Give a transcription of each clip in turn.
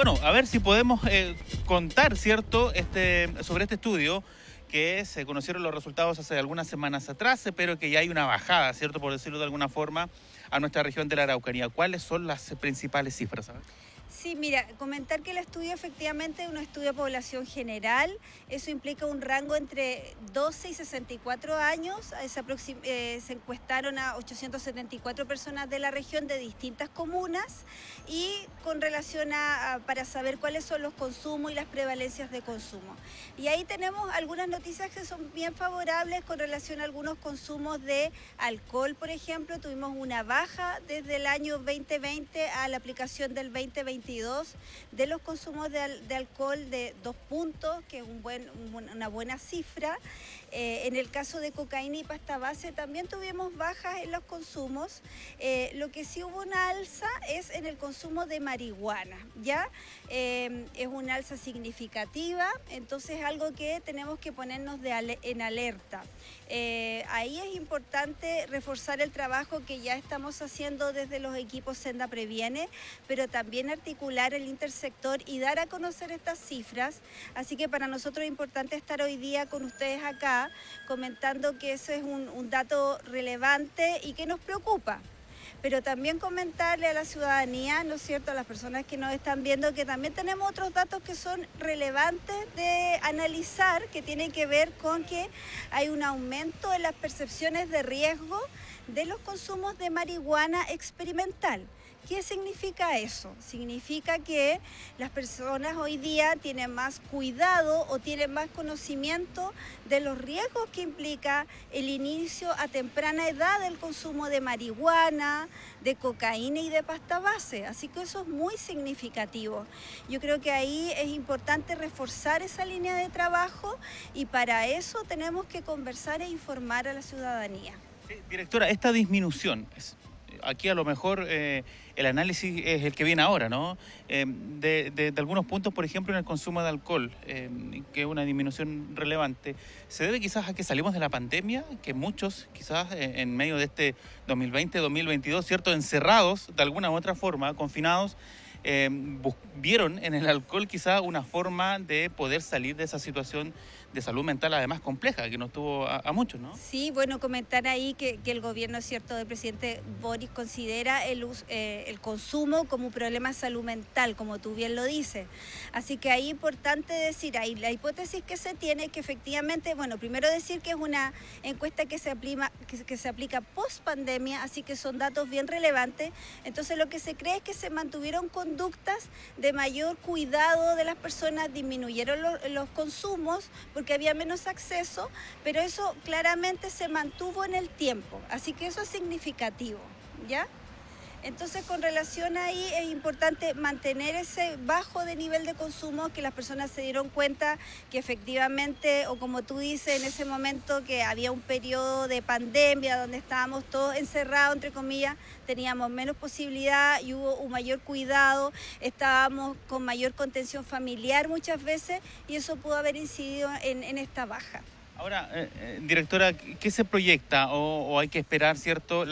Bueno, a ver si podemos contar, ¿cierto?, sobre este estudio que se conocieron los resultados hace algunas semanas atrás, pero que ya hay una bajada, ¿cierto?, por decirlo de alguna forma, a nuestra región de la Araucanía. ¿Cuáles son las principales cifras? ¿Sabes? Sí, mira, comentar que el estudio efectivamente es un estudio de población general. Eso implica un rango entre 12 y 64 años. Se encuestaron a 874 personas de la región de distintas comunas y con relación para saber cuáles son los consumos y las prevalencias de consumo. Y ahí tenemos algunas noticias que son bien favorables con relación a algunos consumos de alcohol, por ejemplo. Tuvimos una baja desde el año 2020 a la aplicación del 2022 de los consumos de alcohol de 2 puntos, que es una buena cifra. En el caso de cocaína y pasta base también tuvimos bajas en los consumos. Lo que sí hubo una alza es en el consumo de marihuana, ¿ya? Es una alza significativa, entonces es algo que tenemos que ponernos en alerta. Ahí es importante reforzar el trabajo que ya estamos haciendo desde los equipos Senda Previene, pero también articular el intersector y dar a conocer estas cifras. Así que para nosotros es importante estar hoy día con ustedes acá, comentando que eso es un dato relevante y que nos preocupa. Pero también comentarle a la ciudadanía, ¿no es cierto?, a las personas que nos están viendo, que también tenemos otros datos que son relevantes de analizar, que tienen que ver con que hay un aumento en las percepciones de riesgo de los consumos de marihuana experimental. ¿Qué significa eso? Significa que las personas hoy día tienen más cuidado o tienen más conocimiento de los riesgos que implica el inicio a temprana edad del consumo de marihuana, de cocaína y de pasta base. Así que eso es muy significativo. Yo creo que ahí es importante reforzar esa línea de trabajo y para eso tenemos que conversar e informar a la ciudadanía. Sí, directora, esta disminución, aquí a lo mejor el análisis es el que viene ahora, ¿no? De algunos puntos, por ejemplo, en el consumo de alcohol, que es una disminución relevante, ¿se debe quizás a que salimos de la pandemia? Que muchos, quizás en medio de este 2020-2022, ¿cierto?, encerrados de alguna u otra forma, confinados, vieron en el alcohol quizás una forma de poder salir de esa situación de salud mental además compleja que nos tuvo a muchos, ¿no? Sí, bueno, comentar ahí que el gobierno, cierto, del presidente Boric considera el consumo como un problema de salud mental, como tú bien lo dices. Así que ahí es importante decir, ahí la hipótesis que se tiene que efectivamente, bueno, primero decir que es una encuesta que se aplica post pandemia, así que son datos bien relevantes. Entonces lo que se cree es que se mantuvieron conductas de mayor cuidado de las personas, disminuyeron los consumos porque había menos acceso, pero eso claramente se mantuvo en el tiempo, así que eso es significativo, ¿ya? Entonces, con relación ahí, es importante mantener ese bajo de nivel de consumo, que las personas se dieron cuenta que efectivamente, o como tú dices, en ese momento que había un periodo de pandemia donde estábamos todos encerrados, entre comillas, teníamos menos posibilidad y hubo un mayor cuidado, estábamos con mayor contención familiar muchas veces y eso pudo haber incidido en esta baja. Ahora, directora, ¿qué se proyecta o hay que esperar, ¿cierto?,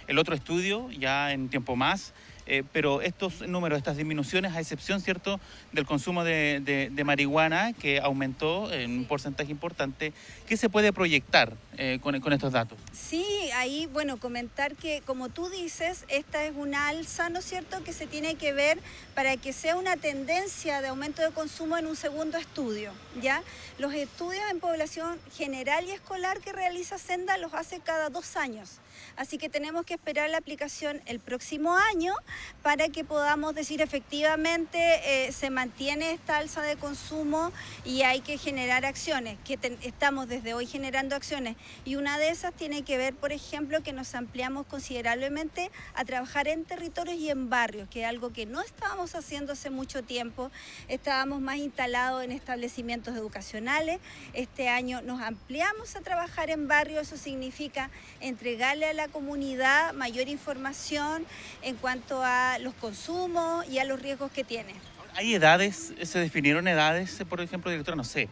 el otro estudio ya en tiempo más, pero estos números, estas disminuciones, a excepción, ¿cierto?, del consumo de marihuana, que aumentó en un porcentaje importante, ¿qué se puede proyectar con estos datos? Sí, ahí, bueno, comentar que, como tú dices, esta es una alza, ¿no es cierto?, que se tiene que ver para que sea una tendencia de aumento de consumo en un segundo estudio, ¿ya? Los estudios en población general y escolar que realiza Senda los hace cada 2 años, así que tenemos que esperar la aplicación el próximo año para que podamos decir efectivamente se mantiene esta alza de consumo y hay que generar acciones, que estamos desde hoy generando acciones y una de esas tiene que ver, por ejemplo, que nos ampliamos considerablemente a trabajar en territorios y en barrios, que es algo que no estábamos haciendo hace mucho tiempo, estábamos más instalados en establecimientos educacionales, este año nos ampliamos a trabajar en barrios, eso significa entregarle a la comunidad mayor información en cuanto a los consumos y a los riesgos que tiene. ¿Hay edades? ¿Se definieron edades, por ejemplo, directora? No sé,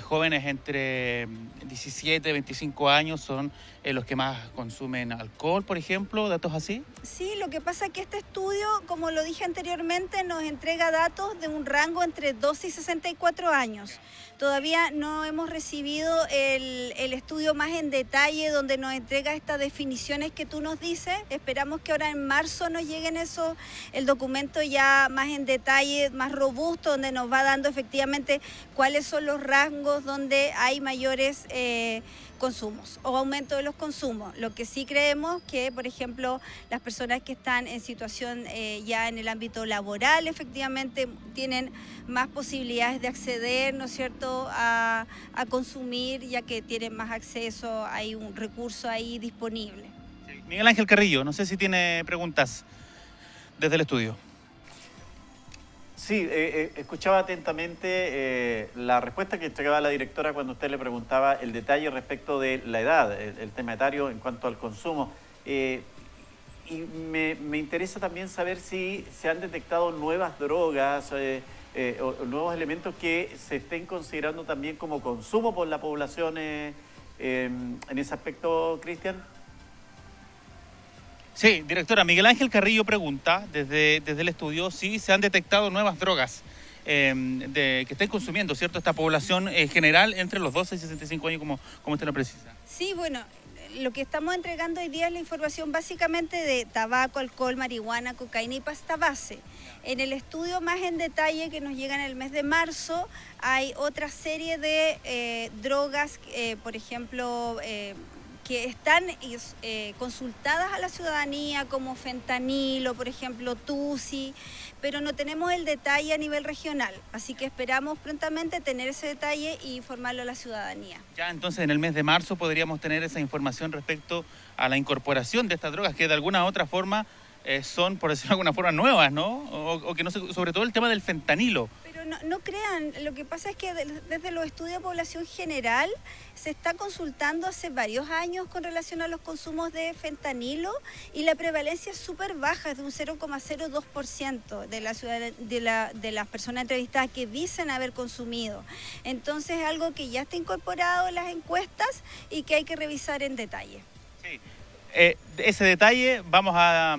jóvenes entre 17 y 25 años son los que más consumen alcohol, por ejemplo, datos así. Sí, lo que pasa es que este estudio, como lo dije anteriormente, nos entrega datos de un rango entre 12 y 64 años. Todavía no hemos recibido el estudio más en detalle donde nos entrega estas definiciones que tú nos dices. Esperamos que ahora en marzo nos lleguen el documento ya más en detalle, más robusto, donde nos va dando efectivamente cuáles son los rangos donde hay mayores consumos o aumento de los consumos. Lo que sí creemos que, por ejemplo, las personas que están en situación ya en el ámbito laboral efectivamente tienen más posibilidades de acceder, ¿no es cierto?, a consumir, ya que tienen más acceso, hay un recurso ahí disponible. Sí. Miguel Ángel Carrillo, no sé si tiene preguntas desde el estudio. Sí, escuchaba atentamente la respuesta que entregaba la directora cuando usted le preguntaba el detalle respecto de la edad, el tema etario en cuanto al consumo. Y me interesa también saber si se han detectado nuevas drogas o nuevos elementos que se estén considerando también como consumo por la población en ese aspecto, Cristian. Sí, directora, Miguel Ángel Carrillo pregunta desde el estudio si se han detectado nuevas drogas que estén consumiendo, ¿cierto?, esta población general entre los 12 y 65 años, como usted lo precisa. Sí, bueno, lo que estamos entregando hoy día es la información básicamente de tabaco, alcohol, marihuana, cocaína y pasta base. En el estudio más en detalle que nos llega en el mes de marzo hay otra serie de drogas, por ejemplo, que están consultadas a la ciudadanía, como fentanilo, por ejemplo, tusi, pero no tenemos el detalle a nivel regional, así que esperamos prontamente tener ese detalle e informarlo a la ciudadanía. Ya entonces en el mes de marzo podríamos tener esa información respecto a la incorporación de estas drogas que de alguna u otra forma son, por decirlo de alguna forma, nuevas, ¿no? O que no sé, sobre todo el tema del fentanilo. Pero no crean, lo que pasa es que desde los estudios de población general se está consultando hace varios años con relación a los consumos de fentanilo y la prevalencia es súper baja, es de un 0,02% de las personas entrevistadas que dicen haber consumido. Entonces es algo que ya está incorporado en las encuestas y que hay que revisar en detalle. Sí. Ese detalle vamos a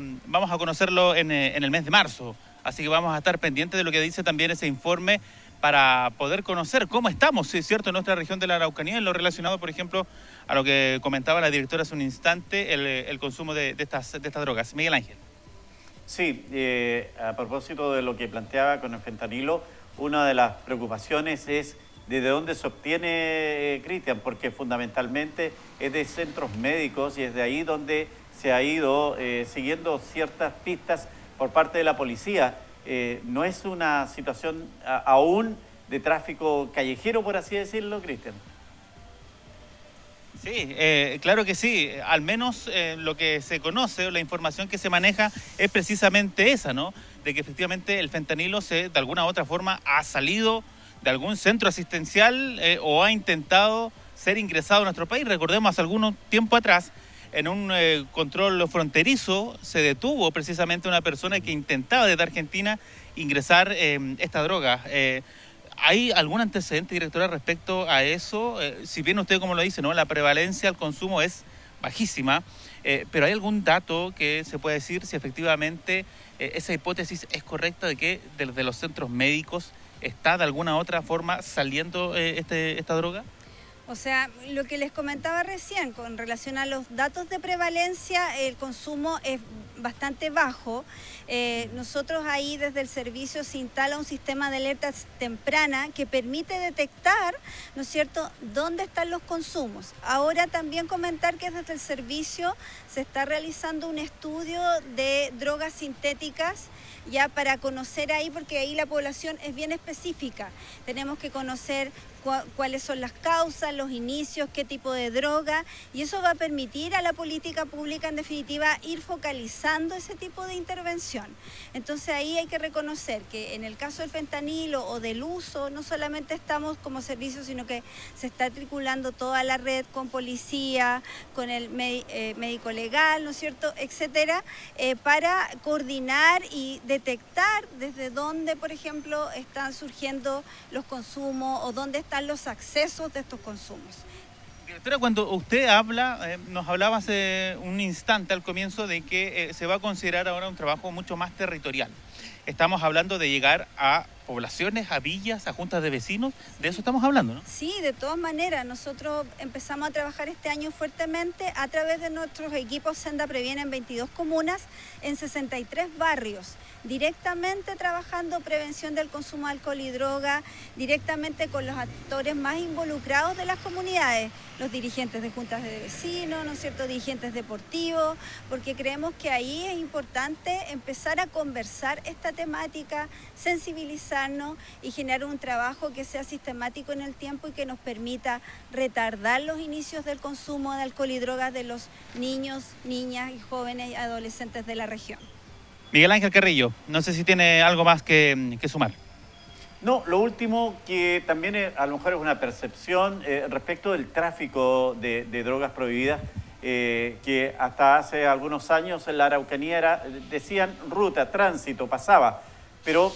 conocerlo en el mes de marzo, así que vamos a estar pendientes de lo que dice también ese informe para poder conocer cómo estamos, ¿sí?, ¿cierto?, en nuestra región de la Araucanía, en lo relacionado, por ejemplo, a lo que comentaba la directora hace un instante, el consumo de estas drogas. Miguel Ángel. Sí, a propósito de lo que planteaba con el fentanilo, una de las preocupaciones es de dónde se obtiene, Cristian, porque fundamentalmente es de centros médicos y es de ahí donde se ha ido siguiendo ciertas pistas por parte de la policía. No es una situación aún de tráfico callejero, por así decirlo, Cristian. Sí, claro que sí. Al menos lo que se conoce, la información que se maneja es precisamente esa, ¿no? De que efectivamente el fentanilo de alguna u otra forma ha salido de algún centro asistencial o ha intentado ser ingresado a nuestro país. Recordemos, hace algún tiempo atrás, en un control fronterizo, se detuvo precisamente una persona que intentaba desde Argentina ingresar esta droga. ¿Hay algún antecedente, directora, respecto a eso? Si bien usted, como lo dice, ¿no?, la prevalencia al consumo es bajísima, pero ¿hay algún dato que se puede decir si efectivamente esa hipótesis es correcta de que desde los centros médicos está de alguna u otra forma saliendo esta droga? O sea, lo que les comentaba recién, con relación a los datos de prevalencia, el consumo es bastante bajo. Nosotros ahí desde el servicio se instala un sistema de alertas temprana que permite detectar, ¿no es cierto?, dónde están los consumos. Ahora también comentar que desde el servicio se está realizando un estudio de drogas sintéticas ya para conocer ahí, porque ahí la población es bien específica. Tenemos que conocer cuáles son las causas, los inicios, qué tipo de droga, y eso va a permitir a la política pública, en definitiva, ir focalizando ese tipo de intervención. Entonces ahí hay que reconocer que en el caso del fentanilo o del uso, no solamente estamos como servicio, sino que se está articulando toda la red con policía, con el médico legal, ¿no es cierto?, etcétera, para coordinar y detectar desde dónde, por ejemplo, están surgiendo los consumos o dónde están bajar los accesos de estos consumos. Directora, cuando usted habla, nos hablaba hace un instante al comienzo de que se va a considerar ahora un trabajo mucho más territorial. Estamos hablando de llegar a poblaciones, a villas, a juntas de vecinos, de eso estamos hablando, ¿no? Sí, de todas maneras, nosotros empezamos a trabajar este año fuertemente a través de nuestros equipos Senda Previene en 22 comunas, en 63 barrios, directamente trabajando prevención del consumo de alcohol y droga, directamente con los actores más involucrados de las comunidades, los dirigentes de juntas de vecinos, ¿no es cierto?, dirigentes deportivos, porque creemos que ahí es importante empezar a conversar esta temática, sensibilizarnos y generar un trabajo que sea sistemático en el tiempo y que nos permita retardar los inicios del consumo de alcohol y drogas de los niños, niñas y jóvenes y adolescentes de la región. Miguel Ángel Carrillo, no sé si tiene algo más que sumar. No, lo último que también a lo mejor es una percepción respecto del tráfico de drogas prohibidas, que hasta hace algunos años en la Araucanía decían ruta, tránsito, pasaba, pero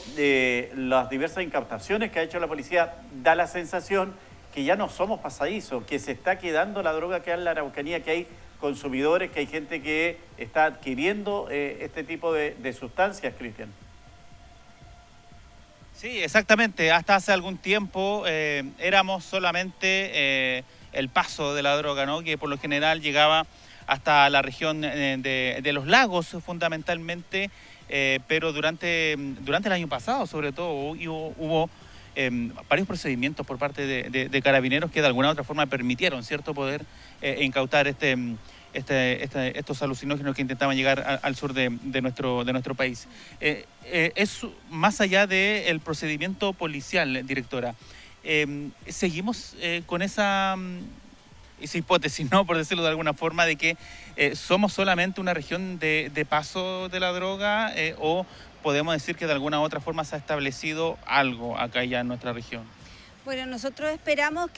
las diversas incautaciones que ha hecho la policía da la sensación que ya no somos pasadizos, que se está quedando la droga que hay en la Araucanía, que hay consumidores, que hay gente que está adquiriendo este tipo de sustancias, Cristian. Sí, exactamente. Hasta hace algún tiempo éramos solamente el paso de la droga, ¿no? Que por lo general llegaba hasta la región de los lagos, fundamentalmente, pero durante el año pasado, sobre todo, hubo varios procedimientos por parte de carabineros que de alguna u otra forma permitieron, ¿cierto?, poder incautar estos alucinógenos que intentaban llegar al sur de nuestro país. Es más allá del procedimiento policial, directora. Seguimos con esa hipótesis, ¿no?, por decirlo de alguna forma, de que somos solamente una región de paso de la droga, o podemos decir que de alguna u otra forma se ha establecido algo acá ya en nuestra región. Bueno, nosotros esperamos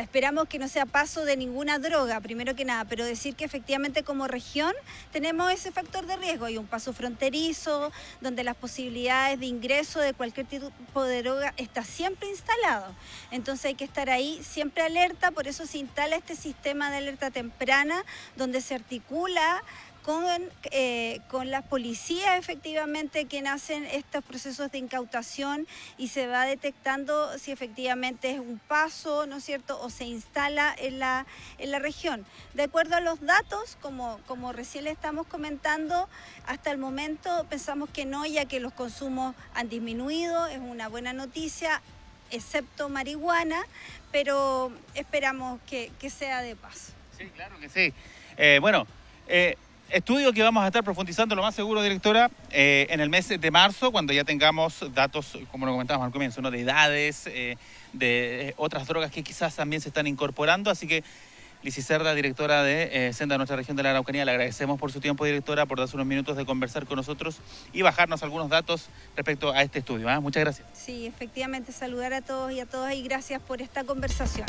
esperamos que no sea paso de ninguna droga, primero que nada, pero decir que efectivamente como región tenemos ese factor de riesgo. Hay un paso fronterizo donde las posibilidades de ingreso de cualquier tipo de droga está siempre instalado. Entonces hay que estar ahí siempre alerta, por eso se instala este sistema de alerta temprana donde se articula con las policías efectivamente que hacen estos procesos de incautación y se va detectando si efectivamente es un paso, ¿no es cierto?, o se instala en la región. De acuerdo a los datos, como recién le estamos comentando, hasta el momento pensamos que no, ya que los consumos han disminuido, es una buena noticia, excepto marihuana, pero esperamos que sea de paso. Sí, claro que sí. Estudio que vamos a estar profundizando, lo más seguro, directora, en el mes de marzo, cuando ya tengamos datos, como lo comentábamos al comienzo, ¿no?, de edades, de otras drogas que quizás también se están incorporando. Así que, Lizy Cerda, directora de Senda de nuestra región de la Araucanía, le agradecemos por su tiempo, directora, por darse unos minutos de conversar con nosotros y bajarnos algunos datos respecto a este estudio. Muchas gracias. Sí, efectivamente, saludar a todos y a todas y gracias por esta conversación.